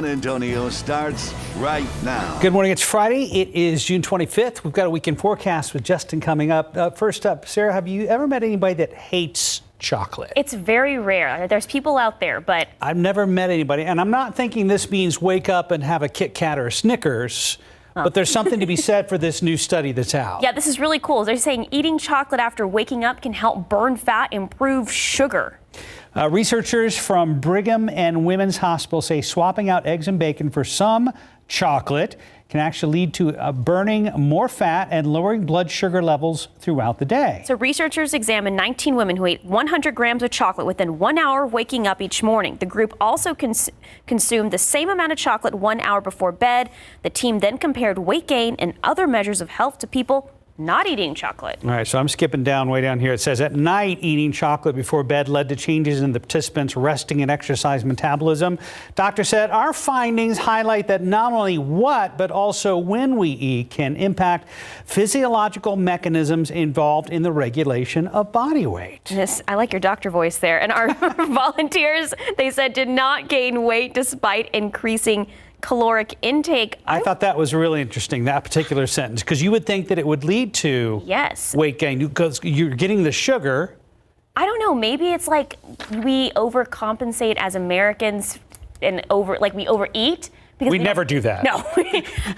San Antonio starts right now. Good morning. It's Friday. It is June 25th. We've got a weekend forecast with Justin coming up. First up, Sarah, have you ever met anybody that hates chocolate? It's very rare. There's people out there, but I've never met anybody, and I'm not thinking this means wake up and have a Kit Kat or a Snickers. But there's something to be said for this new study that's out. Yeah, this is really cool. They're saying eating chocolate after waking up can help burn fat, improve sugar. Researchers from Brigham and Women's Hospital say swapping out eggs and bacon for some chocolate can actually lead to burning more fat and lowering blood sugar levels throughout the day. So researchers examined 19 women who ate 100 grams of chocolate within 1 hour of waking up each morning. The group also consumed the same amount of chocolate 1 hour before bed. The team then compared weight gain and other measures of health to people not eating chocolate. All right, so I'm skipping down way down here. It says at night, eating chocolate before bed led to changes in the participants' resting and exercise metabolism. Doctor said our findings highlight that not only what, but also when we eat can impact physiological mechanisms involved in the regulation of body weight. Yes, I like your doctor voice there. And our volunteers, they said, did not gain weight despite increasing caloric intake. I thought that was really interesting, that particular sentence, because you would think that it would lead to weight gain because you're getting the sugar. I don't know. Maybe it's like we overcompensate as Americans and we overeat. Because we never do that. No.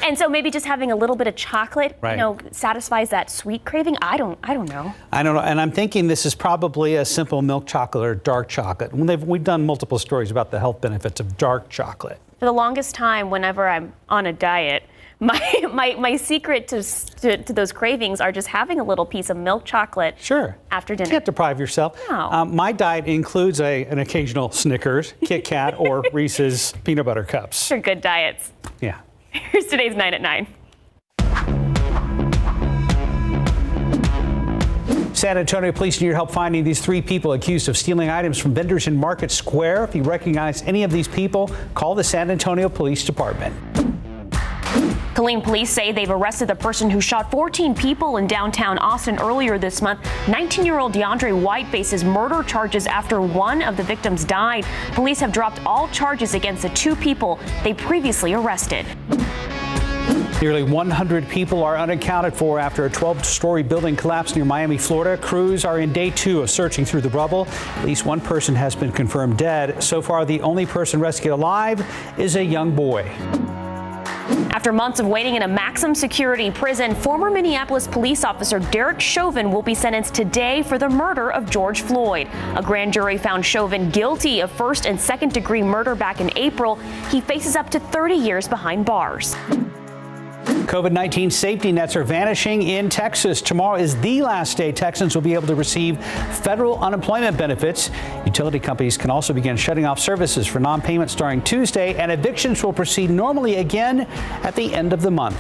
And so maybe just having a little bit of chocolate, satisfies that sweet craving. I don't know. I don't know. And I'm thinking this is probably a simple milk chocolate or dark chocolate. We've done multiple stories about the health benefits of dark chocolate. For the longest time, whenever I'm on a diet, my secret to those cravings are just having a little piece of milk chocolate after dinner. You can't deprive yourself. No. My diet includes an occasional Snickers, Kit Kat, or Reese's peanut butter cups. They're good diets. Yeah. Here's today's 9 at 9. San Antonio police need your help finding these 3 people accused of stealing items from vendors in Market Square. If you recognize any of these people, call the San Antonio Police Department. Killeen police say they've arrested the person who shot 14 people in downtown Austin earlier this month. 19-year-old DeAndre White faces murder charges after one of the victims died. Police have dropped all charges against the 2 people they previously arrested. Nearly 100 people are unaccounted for after a 12-story building collapsed near Miami, Florida. Crews are in day 2 of searching through the rubble. At least 1 person has been confirmed dead. So far, the only person rescued alive is a young boy. After months of waiting in a maximum security prison, former Minneapolis police officer Derek Chauvin will be sentenced today for the murder of George Floyd. A grand jury found Chauvin guilty of 1st and 2nd degree murder back in April. He faces up to 30 years behind bars. COVID-19 safety nets are vanishing in Texas. Tomorrow is the last day Texans will be able to receive federal unemployment benefits. Utility companies can also begin shutting off services for non-payment starting Tuesday, and evictions will proceed normally again at the end of the month.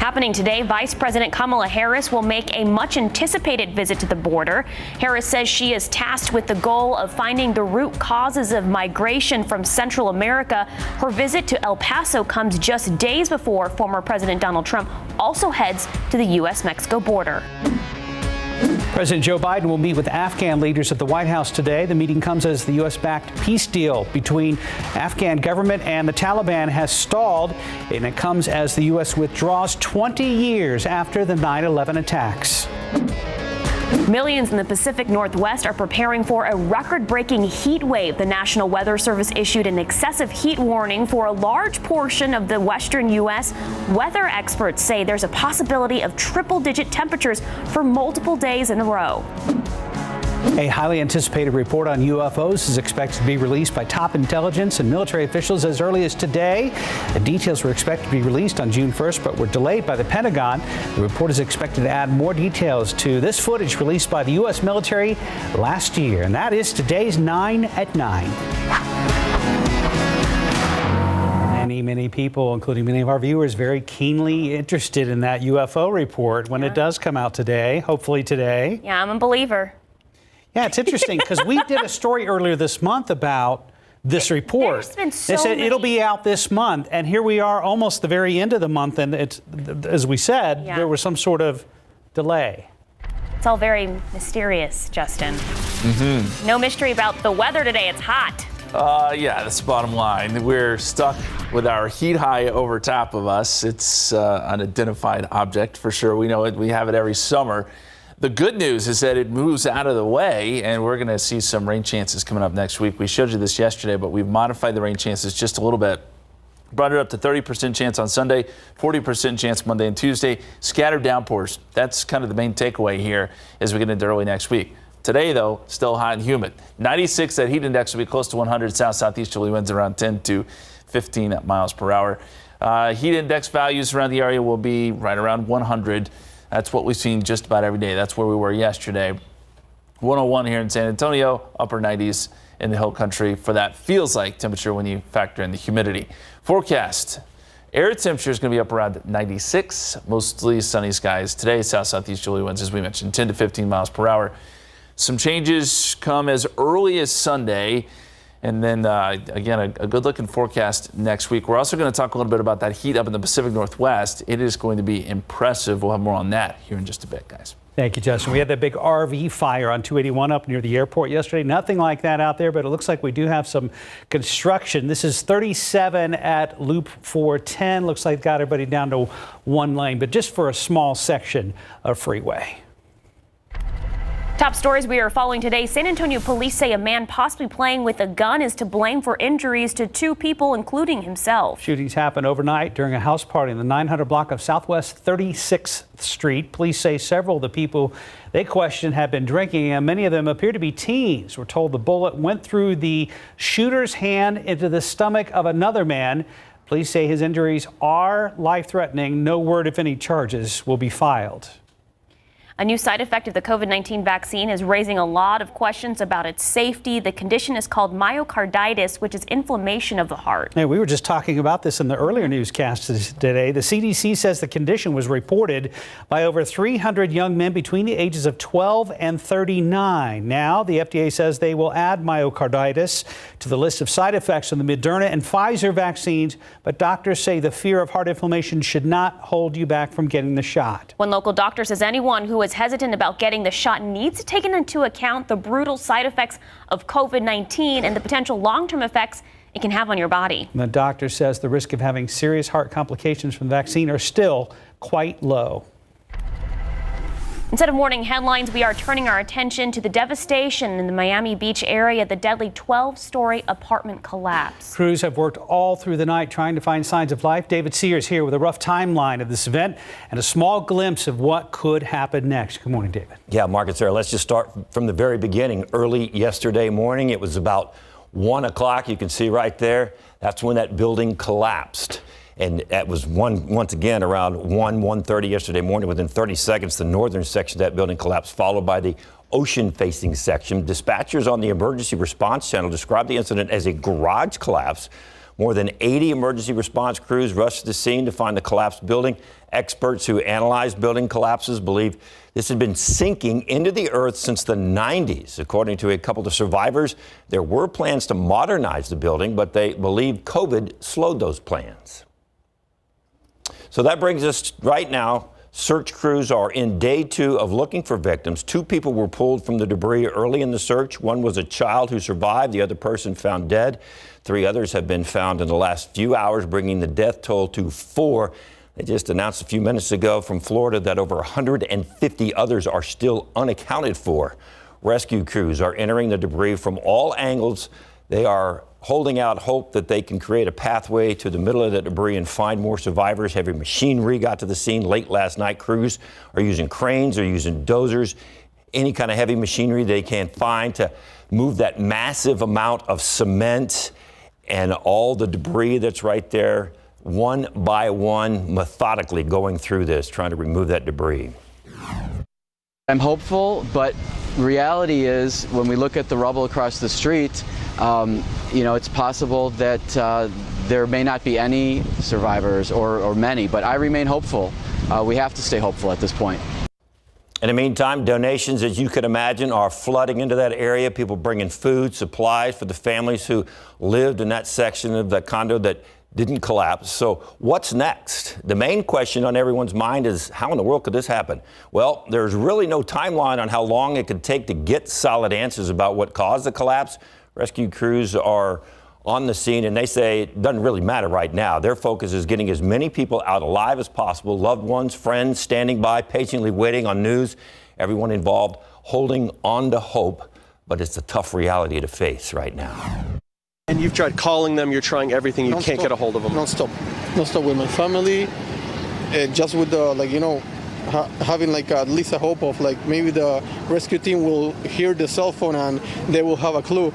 Happening today, Vice President Kamala Harris will make a much-anticipated visit to the border. Harris says she is tasked with the goal of finding the root causes of migration from Central America. Her visit to El Paso comes just days before former President Donald Trump also heads to the U.S.-Mexico border. President Joe Biden will meet with Afghan leaders at the White House today. The meeting comes as the U.S.-backed peace deal between Afghan government and the Taliban has stalled, and it comes as the U.S. withdraws 20 years after the 9/11 attacks. Millions in the Pacific Northwest are preparing for a record-breaking heat wave. The National Weather Service issued an excessive heat warning for a large portion of the western U.S. Weather experts say there's a possibility of triple-digit temperatures for multiple days in a row. A highly anticipated report on UFOs is expected to be released by top intelligence and military officials as early as today. The details were expected to be released on June 1st, but were delayed by the Pentagon. The report is expected to add more details to this footage released by the U.S. military last year. And that is today's 9 at 9. Many people, including many of our viewers, very keenly interested in that UFO report when it does come out today, hopefully today. Yeah, I'm a believer. Yeah, it's interesting because we did a story earlier this month about this report. There's been so they said many. It'll be out this month, and here we are almost the very end of the month, and it's, as we said, there was some sort of delay. It's all very mysterious, Justin. No mystery about the weather today. It's hot. Yeah, that's the bottom line. We're stuck with our heat high over top of us. It's an unidentified object for sure. We know it. We have it every summer. The good news is that it moves out of the way, and we're going to see some rain chances coming up next week. We showed you this yesterday, but we've modified the rain chances just a little bit. Brought it up to 30% chance on Sunday, 40% chance Monday and Tuesday. Scattered downpours. That's kind of the main takeaway here as we get into early next week. Today, though, still hot and humid. 96, that heat index will be close to 100. South-southeasterly winds around 10 to 15 miles per hour. Heat index values around the area will be right around 100. That's what we've seen just about every day. That's where we were yesterday. 101 here in San Antonio, upper 90s in the hill country for that feels like temperature when you factor in the humidity. Forecast. Air temperature is going to be up around 96, mostly sunny skies. Today, south-southeasterly winds, as we mentioned, 10 to 15 miles per hour. Some changes come as early as Sunday, and then again, a good-looking forecast next week. We're also going to talk a little bit about that heat up in the Pacific Northwest. It is going to be impressive. We'll have more on that here in just a bit, guys. Thank you, Justin. We had that big RV fire on 281 up near the airport yesterday. Nothing like that out there, but it looks like we do have some construction. This is 37 at Loop 410. Looks like got everybody down to one lane, but just for a small section of freeway. Top stories we are following today. San Antonio police say a man possibly playing with a gun is to blame for injuries to two people, including himself. Shootings happened overnight during a house party in the 900 block of Southwest 36th Street. Police say several of the people they questioned had been drinking, and many of them appear to be teens. We're told the bullet went through the shooter's hand into the stomach of another man. Police say his injuries are life-threatening. No word if any charges will be filed. A new side effect of the COVID-19 vaccine is raising a lot of questions about its safety. The condition is called myocarditis, which is inflammation of the heart. Hey, we were just talking about this in the earlier newscast today. The CDC says the condition was reported by over 300 young men between the ages of 12 and 39. Now, the FDA says they will add myocarditis to the list of side effects of the Moderna and Pfizer vaccines, but doctors say the fear of heart inflammation should not hold you back from getting the shot. One local doctor says anyone who is hesitant about getting the shot needs to take into account the brutal side effects of COVID-19 and the potential long-term effects it can have on your body. The doctor says the risk of having serious heart complications from the vaccine are still quite low. Instead of morning headlines, we are turning our attention to the devastation in the Miami Beach area, the deadly 12-story apartment collapse. Crews have worked all through the night trying to find signs of life. David Sears here with a rough timeline of this event and a small glimpse of what could happen next. Good morning, David. Yeah, Mark and Sarah, let's just start from the very beginning. Early yesterday morning, it was about 1 o'clock. You can see right there. That's when that building collapsed. And that was once again around 1:30 yesterday morning. Within 30 seconds, the northern section of that building collapsed, followed by the ocean-facing section. Dispatchers on the emergency response channel described the incident as a garage collapse. More than 80 emergency response crews rushed to the scene to find the collapsed building. Experts who analyzed building collapses believe this had been sinking into the earth since the 90s. According to a couple of survivors, there were plans to modernize the building, but they believe COVID slowed those plans. So that brings us right now. Search crews are in day 2 of looking for victims. 2 people were pulled from the debris early in the search. One was a child who survived. The other person found dead. 3 others have been found in the last few hours, bringing the death toll to 4. They just announced a few minutes ago from Florida that over 150 others are still unaccounted for. Rescue crews are entering the debris from all angles. They are holding out hope that they can create a pathway to the middle of the debris and find more survivors. Heavy machinery got to the scene late last night. Crews are using cranes, are using dozers, any kind of heavy machinery they can find to move that massive amount of cement and all the debris that's right there, one by one, methodically going through this, trying to remove that debris. I'm hopeful, but reality is when we look at the rubble across the street, it's possible that there may not be any survivors or many, but I remain hopeful. We have to stay hopeful at this point. In the meantime, donations, as you can imagine, are flooding into that area. People bringing food, supplies for the families who lived in that section of the condo that didn't collapse. So what's next? The main question on everyone's mind is, how in the world could this happen? Well, there's really no timeline on how long it could take to get solid answers about what caused the collapse. Rescue crews are on the scene, and they say it doesn't really matter right now. Their focus is getting as many people out alive as possible, loved ones, friends standing by, patiently waiting on news, everyone involved holding on to hope, but it's a tough reality to face right now. And you've tried calling them, you're trying everything, you can't get a hold of them. Non-stop with my family, just with the, like, you know, having like at least a hope of like maybe the rescue team will hear the cell phone and they will have a clue.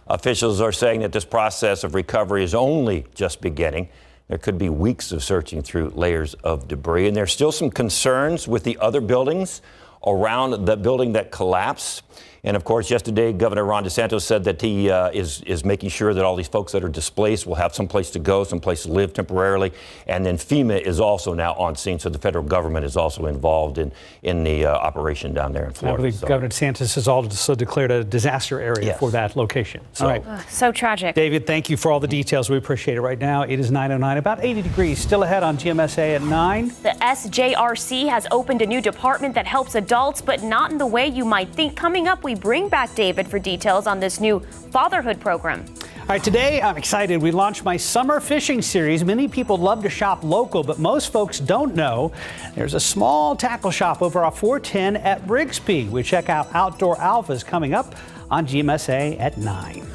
Officials are saying that this process of recovery is only just beginning. There could be weeks of searching through layers of debris, and there's still some concerns with the other buildings around the building that collapsed. And of course, yesterday, Governor Ron DeSantis said that he is making sure that all these folks that are displaced will have some place to go, some place to live temporarily. And then FEMA is also now on scene, so the federal government is also involved in the operation down there in Florida. I believe Governor DeSantis has also declared a disaster area for that location. So, all right. So tragic. David, thank you for all the details. We appreciate it. Right now, it is 9:09, about 80 degrees. Still ahead on GMSA at 9. The SJRC has opened a new department that helps adults, but not in the way you might think. Coming up, we bring back David for details on this new fatherhood program. All right, today I'm excited. We launched my summer fishing series. Many people love to shop local, but most folks don't know there's a small tackle shop over off 410 at Brigsby. We check out Outdoor Alphas coming up on GMSA at 9.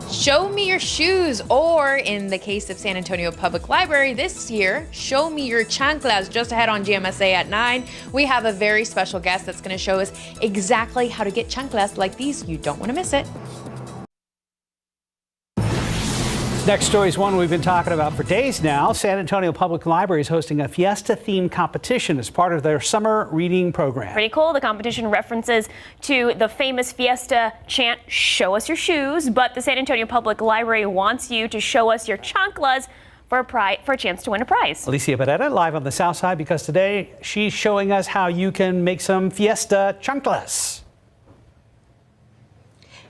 Show me your shoes, or in the case of San Antonio Public Library this year, show me your chanclas. Just ahead on GMSA at 9, we have a very special guest that's going to show us exactly how to get chanclas like these. You don't want to miss it. Next story is one we've been talking about for days now. San Antonio Public Library is hosting a FIESTA-themed competition as part of their summer reading program. Pretty cool. The competition references to the famous FIESTA chant, "Show us your shoes," but the San Antonio Public Library wants you to show us your chanclas for a chance to win a prize. Alicia Barrera live on the South Side because today she's showing us how you can make some FIESTA chanclas.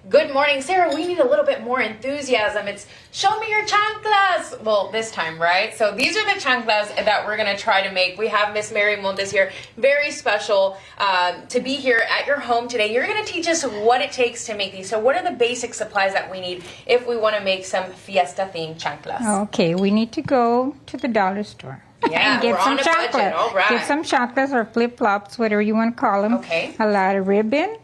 Good morning, Sarah. We need a little bit more enthusiasm. It's show me your chanclas. Well, this time, right? So these are the chanclas that we're going to try to make. We have Miss Mary Montes here. Very special to be here at your home today. You're going to teach us what it takes to make these. So what are the basic supplies that we need if we want to make some FIESTA-themed chanclas? Okay, we need to go to the dollar store. Yeah, and get we're some on a budget. chocolate. All right. Get some chocolates or flip-flops, whatever you want to call them. Okay. A lot of ribbon,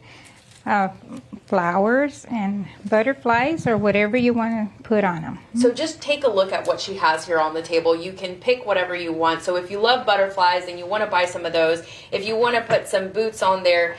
flowers, and butterflies, or whatever you want to put on them. So just take a look at what she has here on the table. You can pick whatever you want. So if you love butterflies, then you want to buy some of those. If you want to put some boots on there,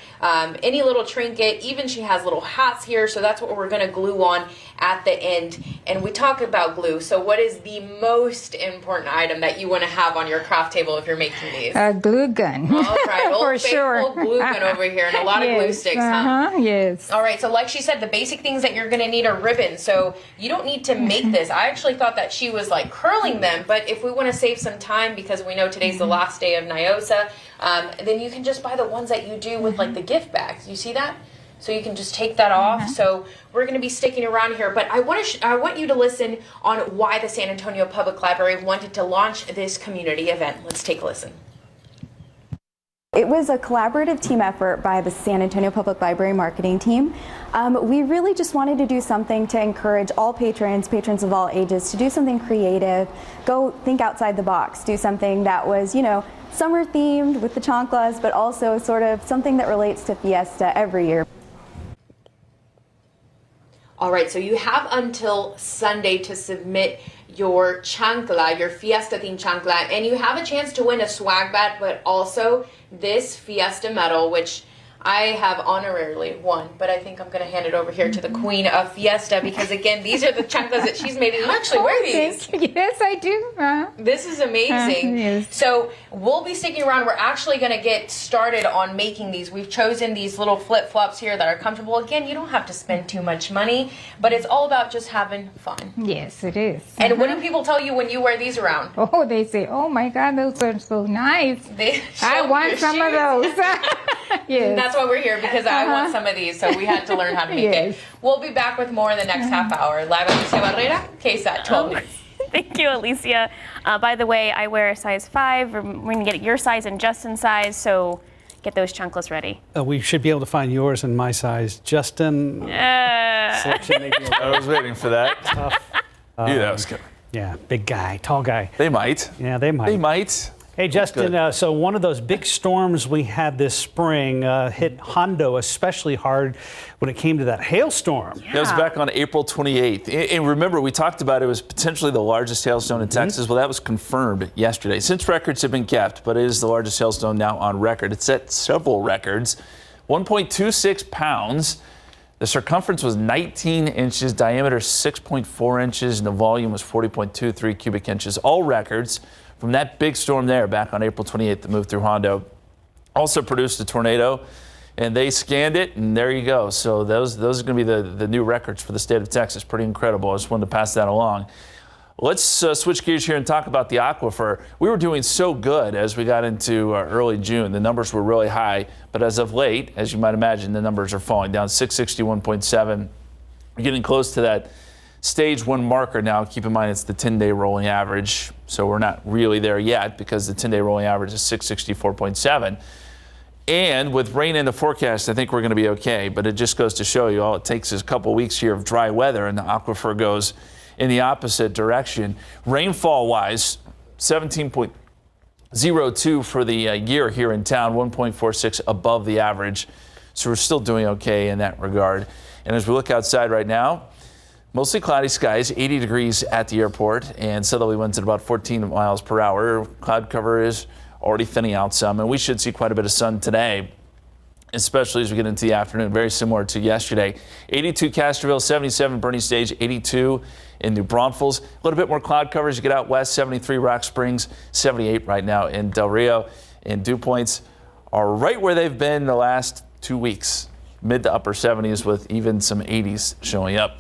any little trinket, even she has little hats here. So that's what we're going to glue on at the end. And we talk about glue. So what is the most important item that you want to have on your craft table if you're making these? A glue gun. All right, old for faithful sure. glue gun over here, and a lot of glue sticks, huh? Yes. All right, so like she said, the basic things that you're going to need are ribbon. So you don't need to make this. I actually thought that she was like curling them, but if we want to save some time, because we know today's the last day of NIOSA, then you can just buy the ones that you do with like the gift bags. You see that? So you can just take that off. So we're going to be sticking around here, but I want you to listen on why the San Antonio Public Library wanted to launch this community event. Let's take a listen. It was a collaborative team effort by the San Antonio Public Library marketing team. We really just wanted to do something to encourage all patrons of all ages, to do something creative, go think outside the box, do something that was, you know, summer themed with the chanclas, but also sort of something that relates to FIESTA every year. All right, so you have until Sunday to submit your chancla, your FIESTA-themed chancla, and you have a chance to win a swag bag, but also this FIESTA medal, which I have honorarily won, but I think I'm going to hand it over here to the queen of FIESTA, because again, these are the chanclas that she's made. You actually wear these. Yes, I do. This is amazing. Yes. So we'll be sticking around. We're actually going to get started on making these. We've chosen these little flip-flops here that are comfortable. Again, you don't have to spend too much money, but it's all about just having fun. Yes, it is. And what do people tell you when you wear these around? Oh, they say, oh my God, those are so nice. I want some of those. Yes. That's why we're here, because I want some of these, so we had to learn how to make it. We'll be back with more in the next half hour. Live Alicia Barrera, KSAT 12. Thank you, Alicia. By the way, I wear a size 5. We're going to get your size and Justin's size, so get those chunkless ready. We should be able to find yours in my size. Justin. Selection I was waiting for that. Knew that was good. Yeah, big guy, tall guy. They might. Yeah, they might. They might. Hey, Justin, so one of those big storms we had this spring hit Hondo especially hard when it came to that hailstorm. That was back on April 28th. And remember, we talked about it was potentially the largest hailstone in Texas. Well, that was confirmed yesterday. Since records have been kept, but it is the largest hailstone now on record. It set several records. 1.26 pounds. The circumference was 19 inches, diameter 6.4 inches, and the volume was 40.23 cubic inches. All records from that big storm there back on April 28th that moved through Hondo. Also produced a tornado, and they scanned it, and there you go. So those are going to be the new records for the state of Texas. Pretty incredible. I just wanted to pass that along. Let's switch gears here and talk about the aquifer. We were doing so good as we got into early June. The numbers were really high, but as of late, as you might imagine, the numbers are falling down. 661.7. We're getting close to that stage 1 marker now. Keep in mind it's the 10-day rolling average, so we're not really there yet because the 10-day rolling average is 664.7. And with rain in the forecast, I think we're going to be okay, but it just goes to show you all it takes is a couple weeks here of dry weather and the aquifer goes in the opposite direction. Rainfall-wise, 17.02 for the year here in town, 1.46 above the average, so we're still doing okay in that regard. And as we look outside right now, mostly cloudy skies, 80 degrees at the airport, and southerly winds at about 14 miles per hour. Cloud cover is already thinning out some, and we should see quite a bit of sun today, especially as we get into the afternoon, very similar to yesterday. 82 Castroville, 77 Bernie Stage, 82 in New Braunfels. A little bit more cloud cover as you get out west, 73 Rock Springs, 78 right now in Del Rio. And dew points are right where they've been the last 2 weeks, mid to upper 70s with even some 80s showing up.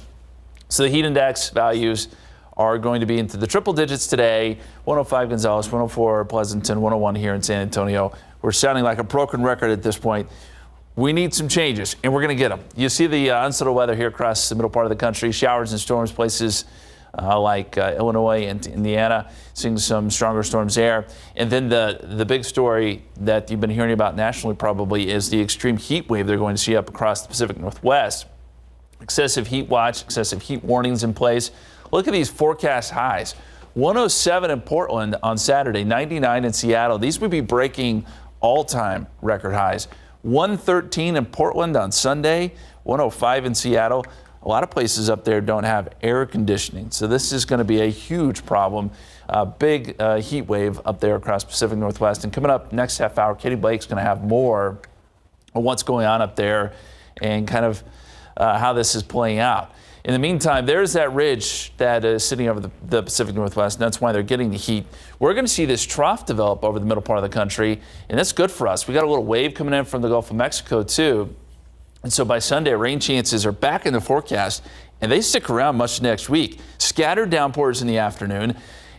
So the heat index values are going to be into the triple digits today. 105 Gonzales, 104 Pleasanton, 101 here in San Antonio. We're sounding like a broken record at this point. We need some changes, and we're going to get them. You see the unsettled weather here across the middle part of the country. Showers and storms, places like Illinois and Indiana, seeing some stronger storms there. And then the big story that you've been hearing about nationally probably is the extreme heat wave they're going to see up across the Pacific Northwest. Excessive heat watch, excessive heat warnings in place. Look at these forecast highs. 107 in Portland on Saturday, 99 in Seattle. These would be breaking all-time record highs. 113 in Portland on Sunday, 105 in Seattle. A lot of places up there don't have air conditioning, so this is going to be a huge problem. Big heat wave up there across Pacific Northwest. And coming up next half hour, Katie Blake's going to have more on what's going on up there and kind of how this is playing out. In the meantime, there's that ridge that is sitting over the Pacific Northwest, and that's why they're getting the heat. We're going to see this trough develop over the middle part of the country, and that's good for us. We got a little wave coming in from the Gulf of Mexico, too. And so by Sunday, rain chances are back in the forecast, and they stick around much next week. Scattered downpours in the afternoon,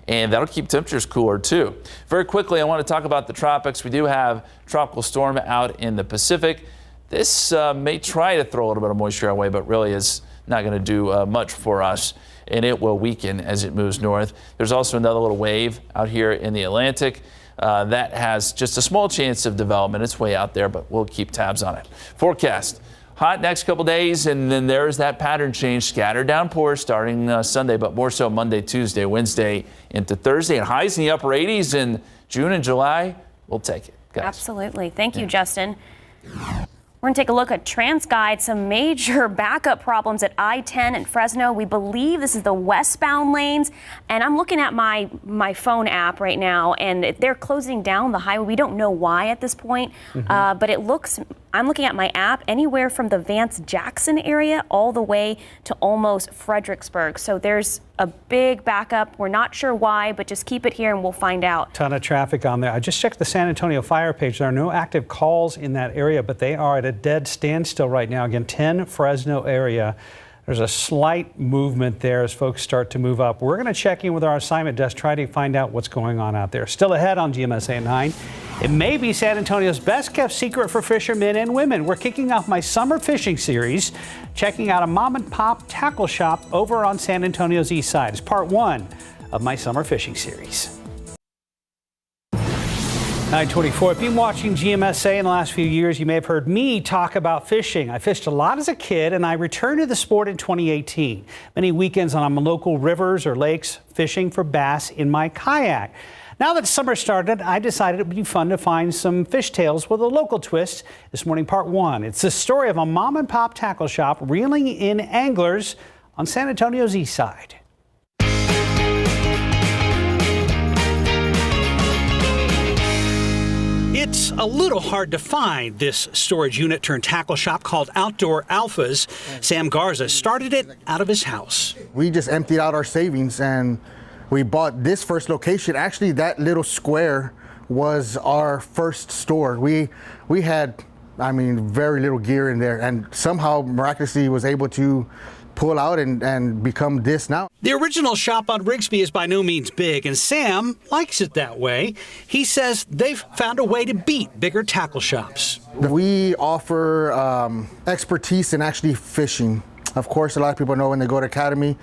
and that'll keep temperatures cooler, too. Very quickly, I want to talk about the tropics. We do have tropical storm out in the Pacific. This may try to throw a little bit of moisture our way, but really is not going to do much for us, and it will weaken as it moves north. There's also another little wave out here in the Atlantic that has just a small chance of development. It's way out there, but we'll keep tabs on it. Forecast. Hot next couple days, and then there's that pattern change. Scattered downpours starting Sunday, but more so Monday, Tuesday, Wednesday into Thursday, and highs in the upper 80s in June and July. We'll take it, guys. Absolutely. Thank you, Justin. We're going to take a look at TransGuide, some major backup problems at I-10 in Fresno. We believe this is the westbound lanes, and I'm looking at my phone app right now, and they're closing down the highway. We don't know why at this point, but it looks, I'm looking at my app, anywhere from the Vance-Jackson area all the way to almost Fredericksburg. So there's a big backup. We're not sure why, but just keep it here and we'll find out. Ton of traffic on there. I just checked the San Antonio fire page. There are no active calls in that area, but they are at a dead standstill right now. Again, 10 Fresno area. There's a slight movement there as folks start to move up. We're going to check in with our assignment desk, try to find out what's going on out there. Still ahead on GMSA 9. It may be San Antonio's best kept secret for fishermen and women. We're kicking off my summer fishing series, checking out a mom and pop tackle shop over on San Antonio's east side. It's part one of my summer fishing series. 9:24. If you've been watching GMSA in the last few years, you may have heard me talk about fishing. I fished a lot as a kid, and I returned to the sport in 2018. Many weekends on local rivers or lakes fishing for bass in my kayak. Now that summer started, I decided it would be fun to find some fish tales with a local twist. This morning, part one. It's the story of a mom and pop tackle shop reeling in anglers on San Antonio's east side. It's a little hard to find this storage unit turned tackle shop called Outdoor Alphas. Sam Garza started it out of his house. We just emptied out our savings and we bought this first location. Actually, that little square was our first store. We had, very little gear in there, and somehow miraculously was able to pull out and become this now. The original shop on Rigsby is by no means big, and Sam likes it that way. He says they've found a way to beat bigger tackle shops. We offer expertise in actually fishing. Of course, a lot of people know when they go to academy.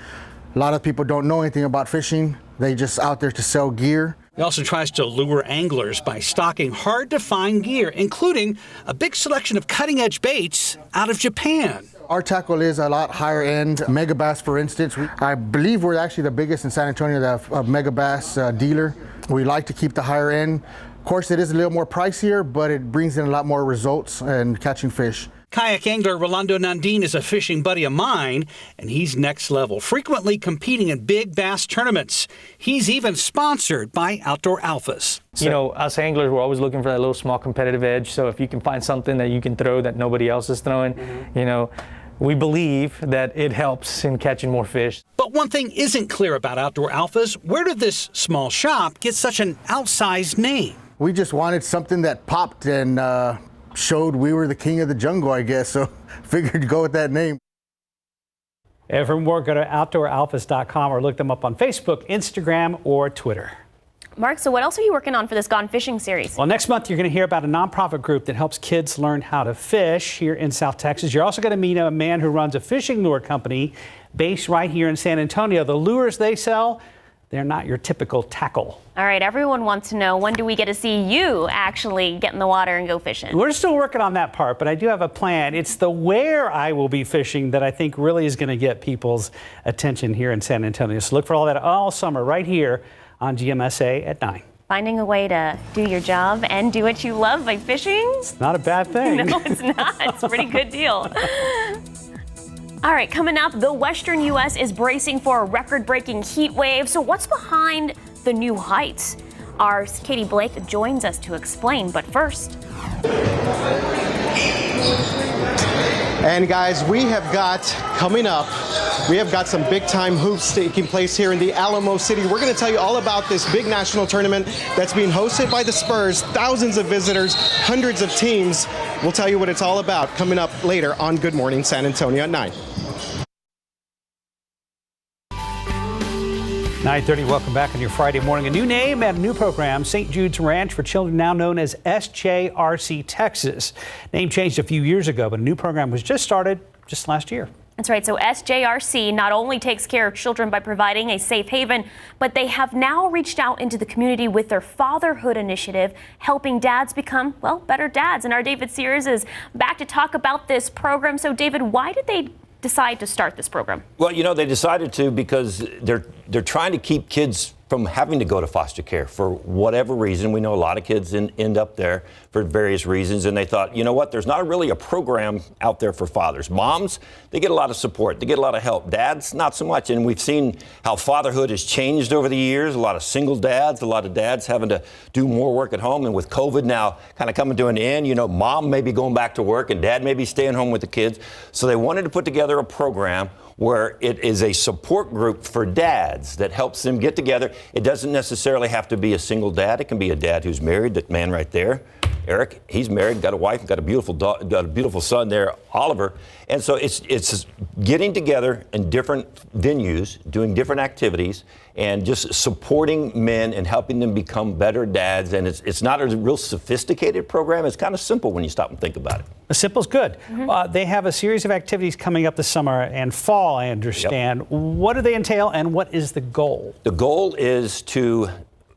A lot of people don't know anything about fishing. They just out there to sell gear. He also tries to lure anglers by stocking hard-to-find gear, including a big selection of cutting-edge baits out of Japan. Our tackle is a lot higher end. Mega bass, for instance. I believe we're actually the biggest in San Antonio, the mega bass dealer. We like to keep the higher end. Of course, it is a little more pricier, but it brings in a lot more results in catching fish. Kayak angler Rolando Nandine is a fishing buddy of mine, and he's next level, frequently competing in big bass tournaments. He's even sponsored by Outdoor Alphas. You know, us anglers, we're always looking for that little small competitive edge. So if you can find something that you can throw that nobody else is throwing, we believe that it helps in catching more fish. But one thing isn't clear about Outdoor Alphas. Where did this small shop get such an outsized name? We just wanted something that popped and showed we were the king of the jungle, I guess, so figured to go with that name. And for more, go to OutdoorAlphas.com or look them up on Facebook, Instagram, or Twitter. Mark, so what else are you working on for this Gone Fishing series? Well, next month you're going to hear about a nonprofit group that helps kids learn how to fish here in South Texas. You're also going to meet a man who runs a fishing lure company based right here in San Antonio. The lures they sell, they're not your typical tackle. All right, everyone wants to know, when do we get to see you actually get in the water and go fishing? We're still working on that part, but I do have a plan. It's the where I will be fishing that I think really is going to get people's attention here in San Antonio. So look for all that all summer right here on GMSA at 9. Finding a way to do your job and do what you love by fishing? It's not a bad thing. No, it's not. It's a pretty good deal. All right, coming up, the Western U.S. is bracing for a record-breaking heat wave. So what's behind the new heights? Our Katie Blake joins us to explain, but first. And guys, we have got some big time hoops taking place here in the Alamo City. We're going to tell you all about this big national tournament that's being hosted by the Spurs. Thousands of visitors, hundreds of teams. We'll tell you what it's all about coming up later on Good Morning San Antonio at 9. 9:30, welcome back on your Friday morning. A new name and a new program, St. Jude's Ranch for Children, now known as SJRC Texas. Name changed a few years ago, but a new program was just started just last year. That's right. So SJRC not only takes care of children by providing a safe haven, but they have now reached out into the community with their Fatherhood initiative, helping dads become, well, better dads. And our David Sears is back to talk about this program. So David, why did they decide to start this program? Well, they decided to because they're trying to keep kids from having to go to foster care for whatever reason. We know a lot of kids end up there for various reasons, and they thought, you know what, there's not really a program out there for fathers. Moms, they get a lot of support, they get a lot of help. Dads, not so much, and we've seen how fatherhood has changed over the years. A lot of single dads, a lot of dads having to do more work at home, and with COVID now kind of coming to an end, mom may be going back to work and dad may be staying home with the kids. So they wanted to put together a program where it is a support group for dads that helps them get together. It doesn't necessarily have to be a single dad. It can be a dad who's married, that man right there. Eric, he's married, got a wife, got a beautiful son there, Oliver. And so it's getting together in different venues, doing different activities, and just supporting men and helping them become better dads. And it's not a real sophisticated program. It's kind of simple when you stop and think about it. Simple's good. Mm-hmm. They have a series of activities coming up this summer and fall, I understand. Yep. What do they entail and what is the goal? The goal is to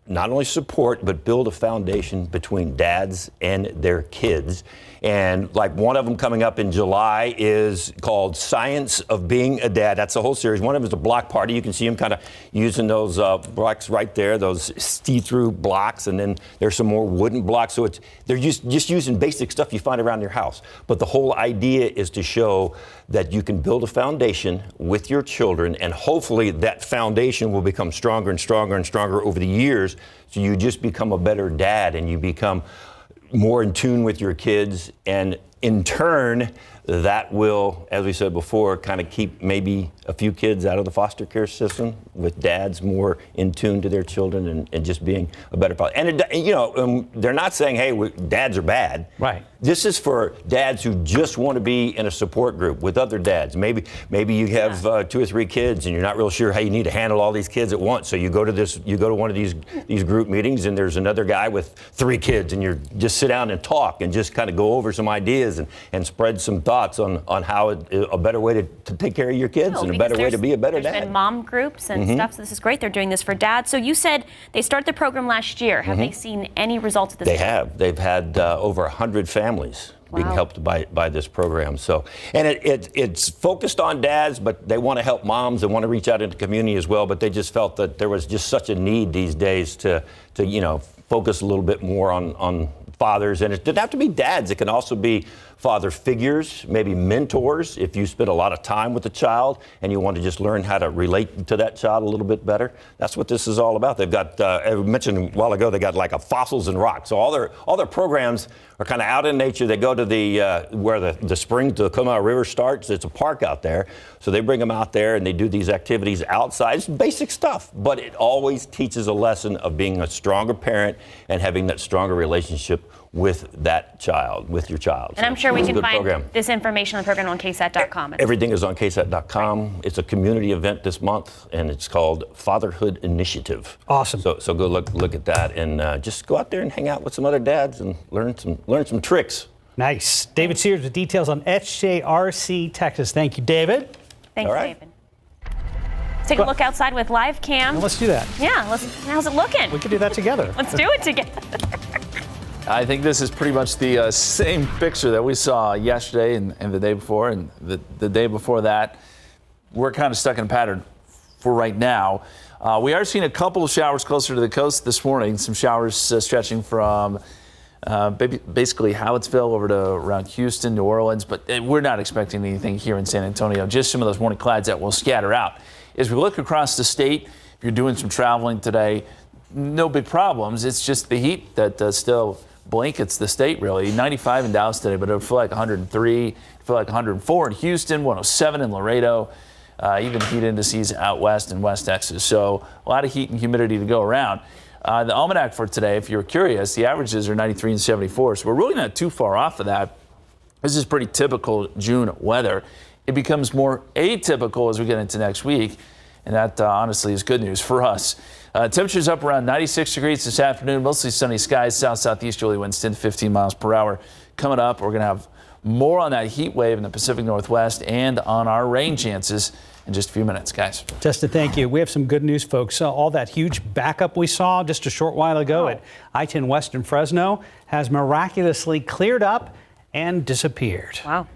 not only support, but build a foundation between dads and their kids. And like one of them coming up in July is called Science of Being a Dad. That's the whole series. One of them is a block party. You can see them kind of using those blocks right there, those see-through blocks. And then there's some more wooden blocks. So they're just using basic stuff you find around your house. But the whole idea is to show that you can build a foundation with your children, and hopefully that foundation will become stronger and stronger and stronger over the years. So you just become a better dad, and you become more in tune with your kids, and in turn that will, as we said before, kind of keep maybe a few kids out of the foster care system, with dads more in tune to their children and just being a better father. And they're not saying, hey, dads are bad. Right. This is for dads who just want to be in a support group with other dads. Maybe you have 2 or 3 kids and you're not real sure how you need to handle all these kids at once. So you go to one of these group meetings, and there's another guy with 3 kids, and you just sit down and talk and just kind of go over some ideas and spread some thoughts on how a better way to take care of your kids and a better way to be a better dad. There's been mom groups and stuff, so this is great. They're doing this for dads. So you said they started the program last year. Have they seen any results of this? They have. They've had over 100 families being helped by this program. So, and it's focused on dads, but they want to help moms and want to reach out into the community as well. But they just felt that there was just such a need these days to focus a little bit more on fathers. And it doesn't have to be dads. It can also be father figures, maybe mentors. If you spend a lot of time with a child and you want to just learn how to relate to that child a little bit better, that's what this is all about. They've got, I mentioned a while ago, they got like a fossils and rocks. So all their programs are kind of out in nature. They go to where the spring to the Comal River starts. It's a park out there. So they bring them out there and they do these activities outside. It's basic stuff, but it always teaches a lesson of being a stronger parent and having that stronger relationship with that child, with your child. And I'm sure we can find this information on the program on KSAT.com. Everything is on KSAT.com. It's a community event this month, and it's called Fatherhood Initiative. Awesome. So go look at that, and just go out there and hang out with some other dads and learn some tricks. Nice. David Sears with details on SJRC Texas. Thank you, David. Thanks, David. Let's take a look outside with live cam. Let's do that. Yeah, how's it looking? We could do that together. Let's do it together. I think this is pretty much the same picture that we saw yesterday and the day before and the day before that. We're kind of stuck in a pattern for right now. We are seeing a couple of showers closer to the coast this morning. Some showers stretching from basically Hallettsville over to around Houston, New Orleans. But we're not expecting anything here in San Antonio. Just some of those morning clouds that will scatter out. As we look across the state, if you're doing some traveling today, no big problems. It's just the heat that still blankets the state, really. 95 in Dallas today, but it'll feel like 103, it'll feel like 104 in Houston, 107 in Laredo, even heat indices out west in West Texas. So a lot of heat and humidity to go around. The almanac for today, if you're curious, the averages are 93 and 74, so we're really not too far off of that. This is pretty typical June weather. It becomes more atypical as we get into next week, and that honestly is good news for us. Temperatures up around 96 degrees this afternoon, mostly sunny skies, south-southeasterly winds 10 to 15 miles per hour. Coming up, we're going to have more on that heat wave in the Pacific Northwest and on our rain chances in just a few minutes, guys. Justin, thank you. We have some good news, folks. All that huge backup we saw just a short while ago at I-10 West in Fresno has miraculously cleared up and disappeared. Wow.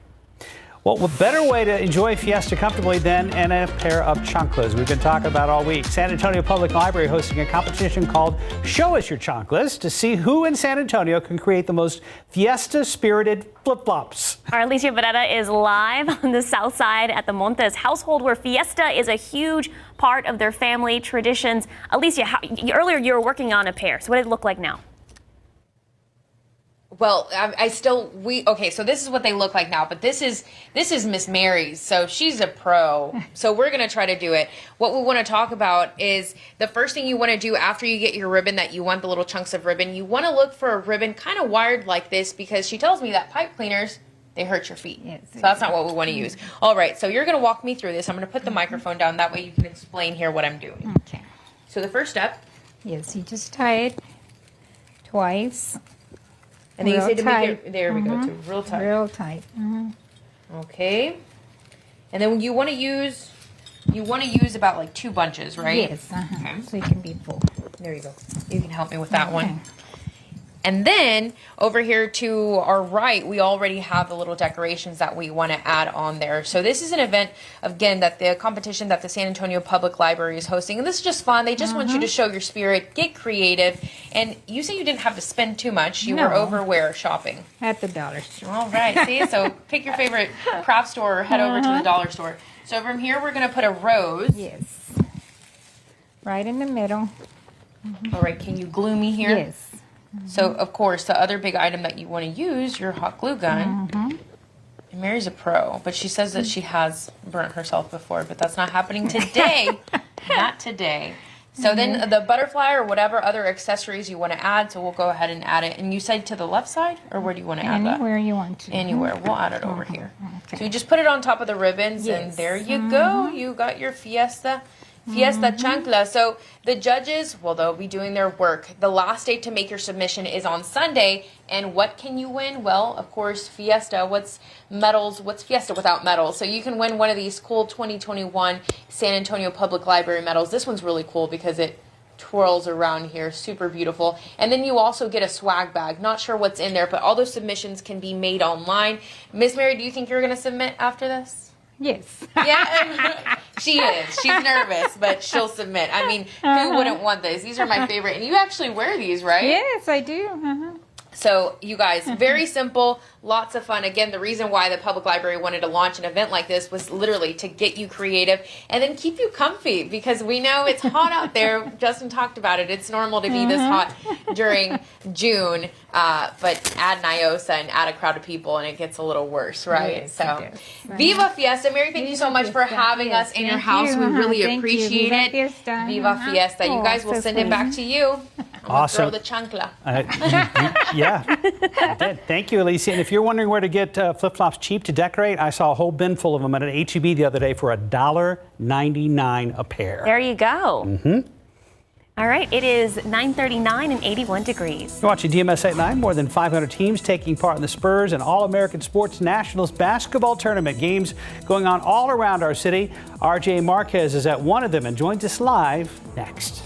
Well, what better way to enjoy Fiesta comfortably than in a pair of chanclas we've been talking about all week. San Antonio Public Library hosting a competition called Show Us Your Chanclas to see who in San Antonio can create the most Fiesta-spirited flip-flops. Our Alicia Beretta is live on the south side at the Montes household, where Fiesta is a huge part of their family traditions. Alicia, earlier you were working on a pair, so what did it look like now? Well, okay, so this is what they look like now, but this is Miss Mary's, so she's a pro, so we're going to try to do it. What we want to talk about is the first thing you want to do after you get your ribbon, that you want the little chunks of ribbon, you want to look for a ribbon kind of wired like this, because she tells me that pipe cleaners, they hurt your feet. Yes, so that's not what we want to use. All right, so you're going to walk me through this. I'm going to put the microphone down, that way you can explain here what I'm doing. Okay. So the first step. Yes, you just tie it twice. And then you say to make it, there we go, to real tight. Real tight. Okay. And then you want to use You want to use about like 2 bunches, right? Yes. Okay. So it can be full. There you go. You can help me with that one. And then over here to our right, we already have the little decorations that we want to add on there. So this is an event, again, that the competition that the San Antonio Public Library is hosting. And this is just fun. They just want you to show your spirit, get creative. And you say you didn't have to spend too much. You were over where shopping? At the dollar store. All right. See, so pick your favorite craft store or head over to the dollar store. So from here, we're going to put a rose. Yes. Right in the middle. All right. Can you glue me here? Yes. So, of course, the other big item that you want to use, your hot glue gun. And Mary's a pro, but she says that she has burnt herself before, but that's not happening today. Not today. So then the butterfly or whatever other accessories you want to add, so we'll go ahead and add it. And you said to the left side, or where do you want to add that? Anywhere you want to. Anywhere. We'll add it over here. So you just put it on top of the ribbons, and there you go. You got your Fiesta chancla. So the judges, well, they'll be doing their work. The last day to make your submission is on Sunday. And what can you win? Well, of course, Fiesta. What's medals? What's Fiesta without medals? So you can win one of these cool 2021 San Antonio Public Library medals. This one's really cool because it twirls around here. Super beautiful. And then you also get a swag bag. Not sure what's in there, but all those submissions can be made online. Miss Mary, do you think you're going to submit after this? Yes. Yeah, she is. She's nervous, but she'll submit. I mean, who wouldn't want this? These are my favorite. And you actually wear these, right? Yes, I do. So, you guys, very simple, lots of fun. Again, the reason why the public library wanted to launch an event like this was literally to get you creative and then keep you comfy, because we know it's hot out there. Justin talked about it. It's normal to be this hot during June, but add NIOSA and add a crowd of people and it gets a little worse, right? Yes, so, Viva Fiesta. Mary, thank you so much for having us in your house. We really appreciate it. Viva Fiesta. You guys, will send it back to you. Awesome. Throw the chancla. Yeah. Thank you, Alicia. And if you're wondering where to get flip-flops cheap to decorate, I saw a whole bin full of them at an HEB the other day for $1.99 a pair. There you go. All right, it is 9:39 and 81 degrees. You're watching GMSA at 9. More than 500 teams taking part in the Spurs and All-American Sports Nationals basketball tournament. Games going on all around our city. RJ Marquez is at one of them and joins us live next.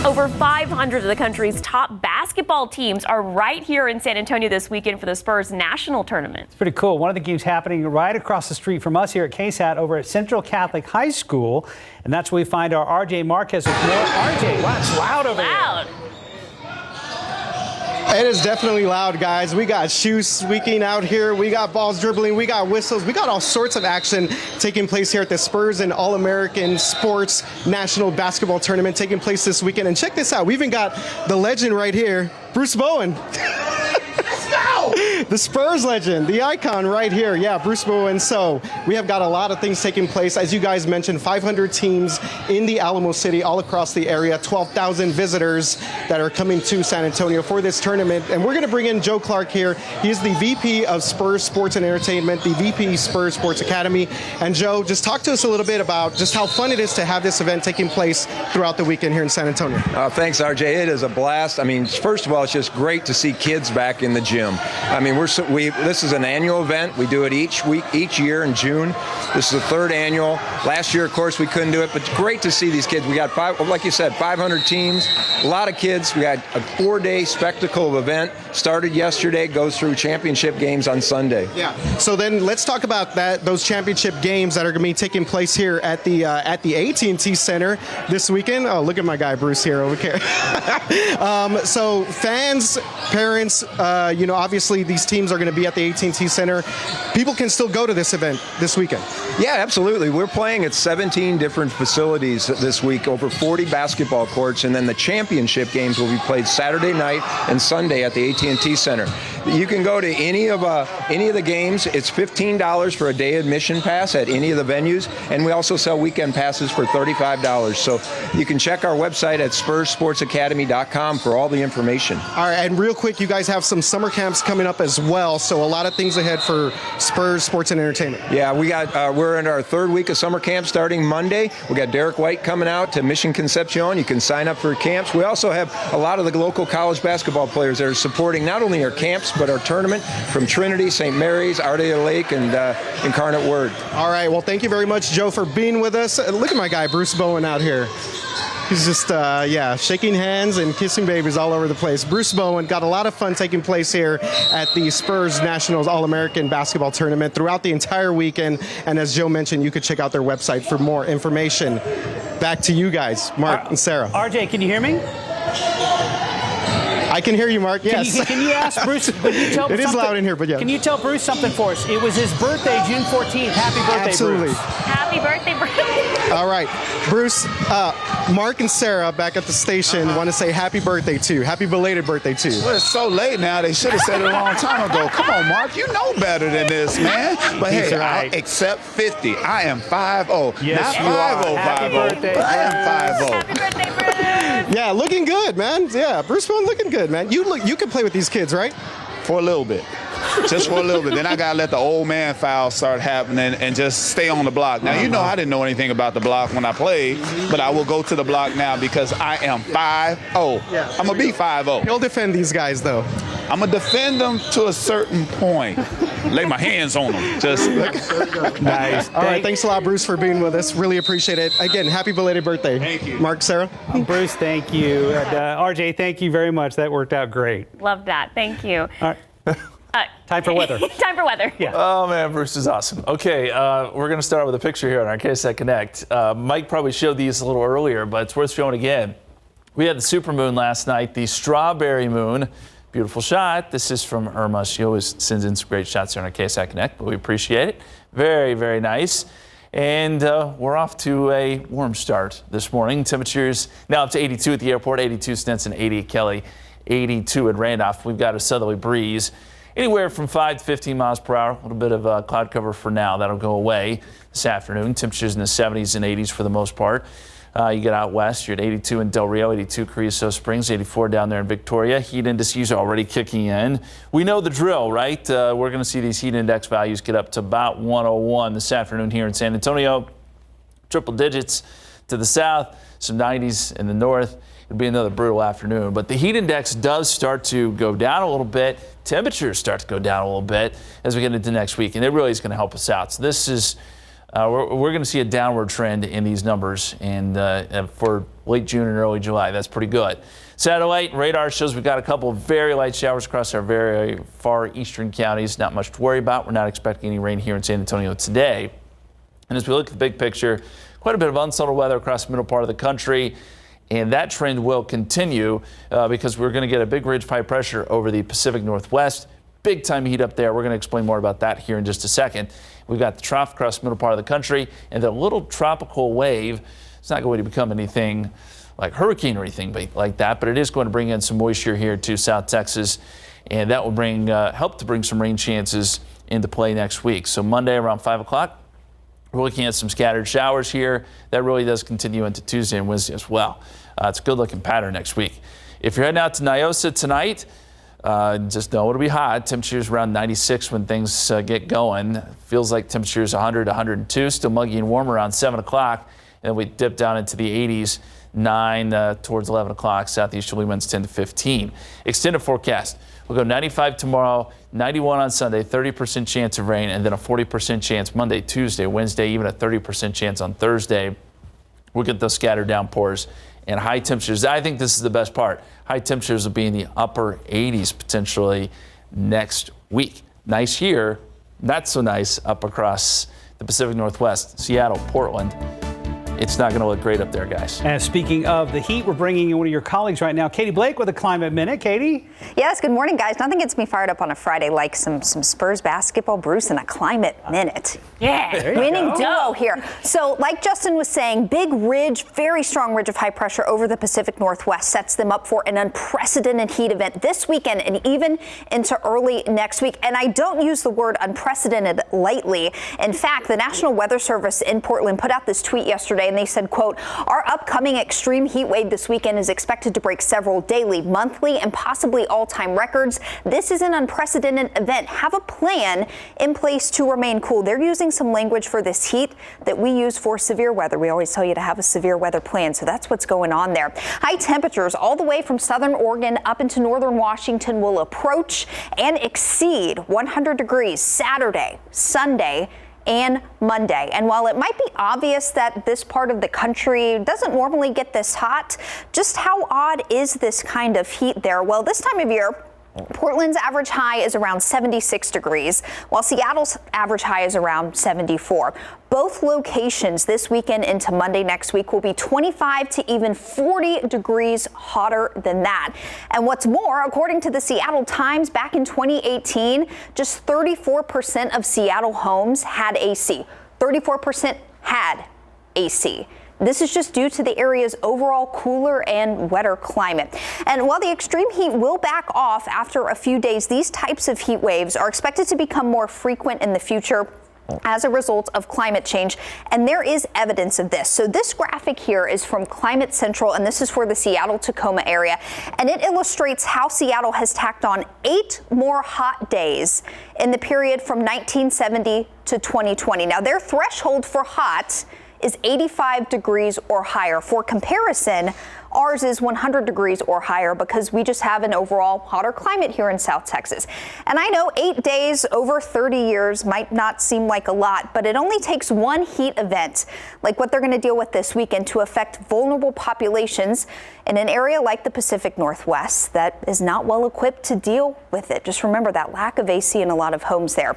Over 500 of the country's top basketball teams are right here in San Antonio this weekend for the Spurs National Tournament. It's pretty cool. One of the games happening right across the street from us here at KSAT over at Central Catholic High School. And that's where we find our RJ Marquez with more. RJ, wow, it's loud over Loud. there. It is definitely loud, guys. We got shoes squeaking out here. We got balls dribbling. We got whistles. We got all sorts of action taking place here at the Spurs and All-American Sports National Basketball Tournament taking place this weekend. And check this out. We even got the legend right here, Bruce Bowen. The Spurs legend, the icon right here. Yeah, Bruce Bowen. So we have got a lot of things taking place. As you guys mentioned, 500 teams in the Alamo City, all across the area, 12,000 visitors that are coming to San Antonio for this tournament. And we're going to bring in Joe Clark here. He is the VP of Spurs Sports and Entertainment, the VP Spurs Sports Academy. And Joe, just talk to us a little bit about just how fun it is to have this event taking place throughout the weekend here in San Antonio. Thanks, RJ. It is a blast. I mean, first of all, it's just great to see kids back in the gym. I mean, this is an annual event. We do it each year in June. This is the third annual. Last year, of course, we couldn't do it, but it's great to see these kids. We got like you said, 500 teams, a lot of kids. We had a 4-day spectacle of event. Started yesterday, goes through championship games on Sunday. Yeah. So then let's talk about those championship games that are going to be taking place here at the AT&T Center this weekend. Oh, look at my guy Bruce here over here. So fans, parents, obviously these teams are going to be at the AT&T Center. People can still go to this event this weekend. Yeah, absolutely. We're playing at 17 different facilities this week, over 40 basketball courts, and then the championship games will be played Saturday night and Sunday at the AT&T Center. You can go to any of the games. It's $15 for a day admission pass at any of the venues, and we also sell weekend passes for $35. So you can check our website at SpursSportsAcademy.com for all the information. All right, and real quick, you guys have some summer camps coming up as well, so a lot of things ahead for Spurs Sports and Entertainment. Yeah, we're in our third week of summer camp starting Monday. We got Derek White coming out to Mission Concepcion. You can sign up for camps. We also have a lot of the local college basketball players that are supporting not only our camps but our tournament from Trinity, St. Mary's, Our Lady of the Lake, and Incarnate Word. All right, well, thank you very much, Joe, for being with us. Look at my guy, Bruce Bowen, out here. He's just, shaking hands and kissing babies all over the place. Bruce Bowen, got a lot of fun taking place here at the Spurs Nationals All-American Basketball Tournament throughout the entire weekend. And as Joe mentioned, you could check out their website for more information. Back to you guys, Mark and Sarah. RJ, can you hear me? I can hear you, Mark. Yes. Can you ask Bruce? Can you tell it is loud in here, but yeah. Can you tell Bruce something for us? It was his birthday, June 14th. Happy birthday, Absolutely. Bruce. Happy birthday, Bruce. All right, Bruce, Mark and Sarah back at the station want to say happy birthday to you. Happy belated birthday to you. Well, it's so late now. They should have said it a long time ago. Come on, Mark. You know better than this, man. But hey, right. I'll accept 50. I am 5'0". Yes, not you are. 5'0", Happy 5'0", birthday, but I am Happy 5'0". birthday, Bruce. Yeah, looking good, man. Yeah, Bruce Bowen looking good, man. You can play with these kids, right? For a little bit. Just for a little bit. Then I got to let the old man foul start happening and just stay on the block. Now, you know I didn't know anything about the block when I played, but I will go to the block now because I am 5'0". Yeah. I'm going to be 5'0". He'll defend these guys, though. I'm going to defend them to a certain point. Lay my hands on them. Just Nice. All right, thanks a lot, Bruce, for being with us. Really appreciate it. Again, happy belated birthday. Thank you. Mark, Sarah? Bruce, thank you. And, RJ, thank you very much. That worked out great. Love that. Thank you. All right. Time for weather. Time for weather. Yeah. Oh, man, Bruce is awesome. Okay, we're going to start with a picture here on our KSAT Connect. Mike probably showed these a little earlier, but it's worth showing again. We had the supermoon last night, the strawberry moon. Beautiful shot. This is from Irma. She always sends in some great shots here on our KSAT Connect, but we appreciate it. Very, very nice. And we're off to a warm start this morning. Temperatures now up to 82 at the airport, 82 Stinson, 80 at Kelly, 82 at Randolph. We've got a southerly breeze. Anywhere from 5 to 15 miles per hour. A little bit of cloud cover for now. That'll go away this afternoon. Temperatures in the 70s and 80s for the most part. You get out west, you're at 82 in Del Rio, 82 Creosote Springs, 84 down there in Victoria. Heat indices are already kicking in. We know the drill, right? We're going to see these heat index values get up to about 101 this afternoon here in San Antonio. Triple digits to the south, some 90s in the north. It'll be another brutal afternoon, but the heat index does start to go down a little bit. Temperatures start to go down a little bit as we get into next week, and it really is going to help us out. So this is, we're going to see a downward trend in these numbers, and for late June and early July, that's pretty good. Satellite radar shows we've got a couple of very light showers across our very far eastern counties. Not much to worry about. We're not expecting any rain here in San Antonio today. And as we look at the big picture, quite a bit of unsettled weather across the middle part of the country. And that trend will continue because we're going to get a big ridge of high pressure over the Pacific Northwest. Big time heat up there. We're going to explain more about that here in just a second. We've got the trough across the middle part of the country and the little tropical wave. It's not going to become anything like hurricane or anything like that, but it is going to bring in some moisture here to South Texas, and that will bring help to bring some rain chances into play next week. So Monday around 5 o'clock, we're looking at some scattered showers here. That really does continue into Tuesday and Wednesday as well. It's a good-looking pattern next week. If you're heading out to Nyosa tonight, just know it'll be hot. Temperatures around 96 when things get going. Feels like temperatures 100 to 102. Still muggy and warm around 7 o'clock. And we dip down into the 80s, 9 towards 11 o'clock. Southeasterly winds 10 to 15. Extended forecast. We'll go 95 tomorrow, 91 on Sunday, 30% chance of rain, and then a 40% chance Monday, Tuesday, Wednesday, even a 30% chance on Thursday. We'll get those scattered downpours and high temperatures. I think this is the best part. High temperatures will be in the upper 80s potentially next week. Nice here, not so nice up across the Pacific Northwest, Seattle, Portland. It's not going to look great up there, guys. And speaking of the heat, we're bringing in one of your colleagues right now, Katie Blake, with a Climate Minute. Katie? Yes, good morning, guys. Nothing gets me fired up on a Friday like some Spurs basketball, Bruce, and a Climate Minute. Yeah. Winning duo here. So, like Justin was saying, big ridge, very strong ridge of high pressure over the Pacific Northwest sets them up for an unprecedented heat event this weekend and even into early next week. And I don't use the word unprecedented lightly. In fact, the National Weather Service in Portland put out this tweet yesterday and they said, quote, our upcoming extreme heat wave this weekend is expected to break several daily, monthly, and possibly all-time records. This is an unprecedented event. Have a plan in place to remain cool. They're using some language for this heat that we use for severe weather. We always tell you to have a severe weather plan, so that's what's going on there. High temperatures all the way from southern Oregon up into northern Washington will approach and exceed 100 degrees Saturday, Sunday, and Monday. And while it might be obvious that this part of the country doesn't normally get this hot, just how odd is this kind of heat there? Well, this time of year, Portland's average high is around 76 degrees, while Seattle's average high is around 74. Both locations this weekend into Monday next week will be 25 to even 40 degrees hotter than that. And what's more, according to the Seattle Times, back in 2018, just 34% of Seattle homes had AC. 34% had AC. This is just due to the area's overall cooler and wetter climate. And while the extreme heat will back off after a few days, these types of heat waves are expected to become more frequent in the future as a result of climate change, and there is evidence of this. So this graphic here is from Climate Central, and this is for the Seattle-Tacoma area, and it illustrates how Seattle has tacked on 8 more hot days in the period from 1970 to 2020. Now, their threshold for hot is 85 degrees or higher. For comparison, ours is 100 degrees or higher because we just have an overall hotter climate here in South Texas. And I know 8 days over 30 years might not seem like a lot, but it only takes one heat event, like what they're going to deal with this weekend, to affect vulnerable populations in an area like the Pacific Northwest that is not well equipped to deal with it. Just remember that lack of AC in a lot of homes there.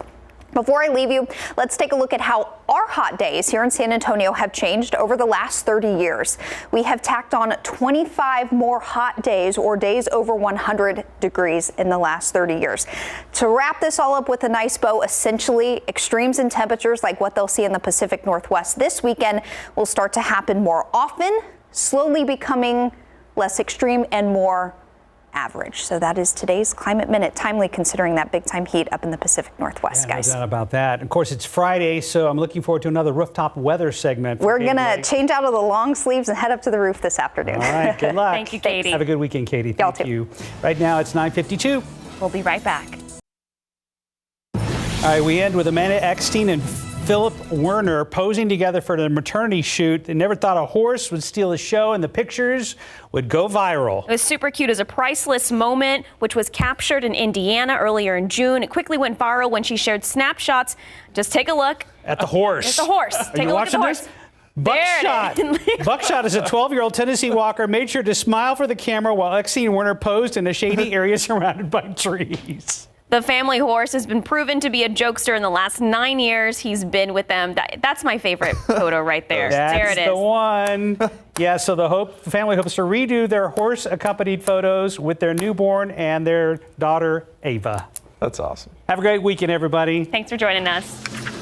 Before I leave you, let's take a look at how our hot days here in San Antonio have changed over the last 30 years. We have tacked on 25 more hot days, or days over 100 degrees, in the last 30 years. To wrap this all up with a nice bow, essentially extremes in temperatures like what they'll see in the Pacific Northwest this weekend will start to happen more often, slowly becoming less extreme and more average. So that is today's Climate Minute, timely considering that big time heat up in the Pacific Northwest, guys. No doubt about that. Of course, it's Friday, so I'm looking forward to another rooftop weather segment. We're going to change out of the long sleeves and head up to the roof this afternoon. All right, good luck. Thank you, Katie. Have a good weekend, Katie. Thank you. Right now, it's 9:52. We'll be right back. All right, we end with Amanda Eckstein and Philip Werner posing together for the maternity shoot. They never thought a horse would steal the show, and the pictures would go viral. It was super cute as a priceless moment, which was captured in Indiana earlier in June. It quickly went viral when she shared snapshots. Just take a look at the horse. At the horse. Take a look at the horse. Buckshot. Buckshot is a 12-year-old Tennessee walker, made sure to smile for the camera while Eckstein and Werner posed in a shady area surrounded by trees. The family horse has been proven to be a jokester in the last 9 years he's been with them. That's my favorite photo right there. There it is. That's the one. Yeah, so the family hopes to redo their horse-accompanied photos with their newborn and their daughter, Ava. That's awesome. Have a great weekend, everybody. Thanks for joining us.